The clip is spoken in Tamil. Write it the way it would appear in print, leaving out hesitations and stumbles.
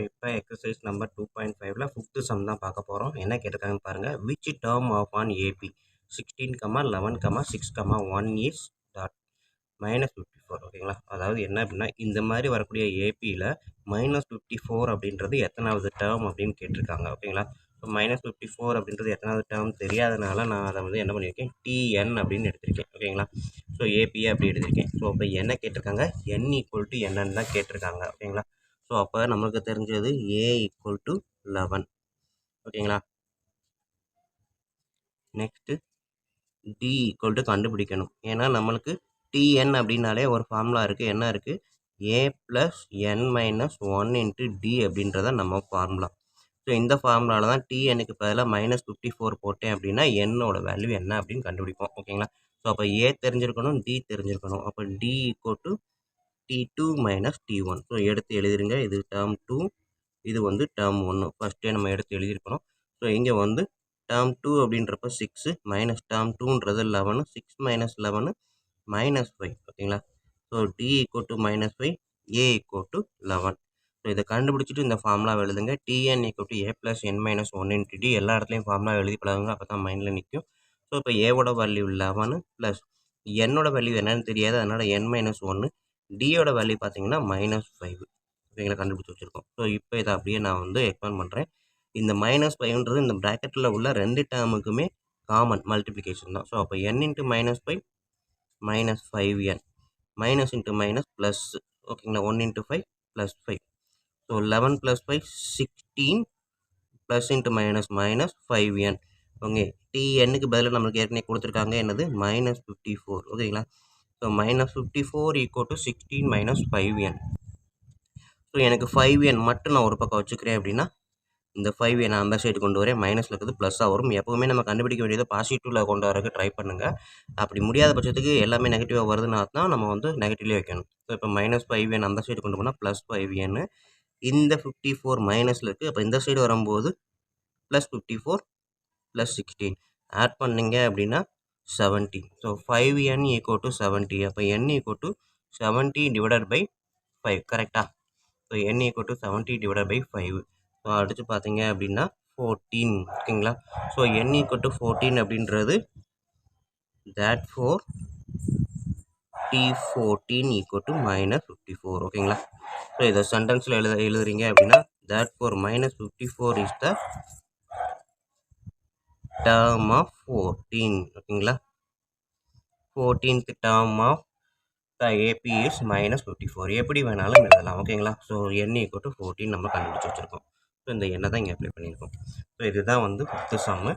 இப்போ எக்ஸசைஸ் நம்பர் 2.5ல ஃபிஃப்த் சம் தான் பார்க்க போகிறோம். என்ன கேட்டிருக்காங்கன்னு பாருங்கள். Which term of an AP 16,11,6,1 is that -54. ஓகேங்களா? அதாவது என்ன அப்படின்னா இந்த மாதிரி வரக்கூடிய ஏபியில் -54 அப்படின்றது எத்தனாவது டேர்ம் அப்படின்னு கேட்டிருக்காங்க. ஓகேங்களா? ஸோ -54 அப்படின்றது எத்தனாவது டேர்ம் தெரியாதனால நான் அதை வந்து என்ன பண்ணியிருக்கேன், டிஎன் அப்படின்னு எடுத்திருக்கேன். ஓகேங்களா? ஸோ ஏபியை அப்படி எடுத்திருக்கேன். ஸோ இப்போ என்ன கேட்டிருக்காங்க, n ஈக்குவல் டு என்னன்னு தான் கேட்டிருக்காங்க. ஓகேங்களா? ஸோ அப்போ நம்மளுக்கு தெரிஞ்சது a ஈக்குவல் டு 11. ஓகேங்களா? நெக்ஸ்ட்டு d ஈக்குவல் டு கண்டுபிடிக்கணும். ஏன்னா நம்மளுக்கு டிஎன் அப்படின்னாலே ஒரு ஃபார்முலா இருக்குது. என்ன இருக்குது, a plus n minus 1 into d அப்படின்றத நம்ம ஃபார்முலா. ஸோ இந்த ஃபார்முலாவில் தான் டிஎனுக்கு பதிலாக -54 போட்டேன் அப்படின்னா என்னோட வேல்யூ என்ன அப்படின்னு கண்டுபிடிப்போம். ஓகேங்களா? ஸோ அப்போ ஏ தெரிஞ்சிருக்கணும், டி தெரிஞ்சிருக்கணும். அப்போ d equal to T2 minus T1. So எடுத்து எழுதிருங்க. இது டேர்ம் 2, இது வந்து டேர்ம் 1. ஃபஸ்ட்டே நம்ம எடுத்து எழுதியிருக்கிறோம். ஸோ இங்கே வந்து டேர்ம் 2 அப்படின்றப்ப 6 மைனஸ் டேர்ம் 2ன்றது 11, 6 மைனஸ் 11 மைனஸ் 5. ஓகேங்களா? So D equal to -5, A equal to 11. So இதை கண்டுபிடிச்சிட்டு இந்த ஃபார்முலா எழுதுங்க. TN equal to A plus N minus 1 into D. எல்லா இடத்துலையும் ஃபார்முலா எழுதி பழகுங்க. அப்போ தான் மைண்டில் நிற்கும். ஸோ இப்போ ஏவோட வேல்யூ 11 ப்ளஸ் என்னோட வேல்யூ என்னன்னு தெரியாது, அதனால் N மைனஸ் 1. டியோட வேல்யூ பார்த்தீங்கன்னா -5. ஓகேங்களா? கண்டுபிடிச்சி வச்சுருக்கோம். ஸோ இப்போ இதை அப்படியே நான் வந்து எக்ஸ்பிளைன் பண்ணுறேன். இந்த -5ன்றது இந்த ப்ராக்கெட்டில் உள்ள 2 டேர்முக்குமே காமன் மல்டிப்ளிகேஷன் தான். ஸோ அப்போ n into -5 -5n minus into minus plus. ஓகேங்களா? 1 into 5 plus 5. So 11 plus 5 16 plus into minus minus 5n. Okay, டிஎன்னுக்கு பதிலாக நம்மளுக்கு ஏற்கனவே கொடுத்துருக்காங்க என்னது, -54. ஓகேங்களா? So -54 equal to 16 minus 5n. So எனக்கு 5n மட்டும் நான் ஒரு பக்கம் வச்சுக்கிறேன் அப்படின்னா இந்த 5n அந்த சைடு கொண்டு வரேன். மைனஸில் இருக்கிறது ப்ளஸ்ஸாக வரும். எப்போவுமே நம்ம கண்டுபிடிக்க வேண்டியது பாசிட்டிவில் கொண்டு வரக்கு ட்ரை பண்ணுங்கள். அப்படி முடியாத பட்சத்துக்கு எல்லாமே நெகட்டிவாக வருதுன்னா தான் நம்ம வந்து நெகட்டிவ்லேயே வைக்கணும். ஸோ இப்போ -5n அந்த சைடு கொண்டு போனால் +5n. இந்த 54 மைனஸில் இருக்குது. அப்போ இந்த சைடு வரும்போது +54 +16 ஆட் பண்ணிங்க அப்படின்னா 70. So 5n equal to 70. அப்போ n equal to 70 divided by 5. கரெக்டாக? So n equal to 70 divided by 5. So அடுத்து பார்த்தீங்க அப்படின்னா 14. ஓகேங்களா? ஸோ n ஈக்குவல் டு 14 அப்படின்றது therefore T14 ஈக்குவல் டு -54. ஓகேங்களா? ஸோ இதை சென்டென்ஸில் எழுதுறீங்க அப்படின்னா therefore -54 is the term of 14. ஓகேங்களா? 14th term of the AP is -54. எப்படி வேணாலும் எழுதலாம். ஓகேங்களா? ஸோ n ஈக்குவல் டு 14 நம்ம கண்டுபிடிச்சி வச்சுருக்கோம். ஸோ இந்த எண்ணை தான் இங்கே அப்ளை பண்ணியிருக்கோம். ஸோ இதுதான் வந்து 5th சம்மு.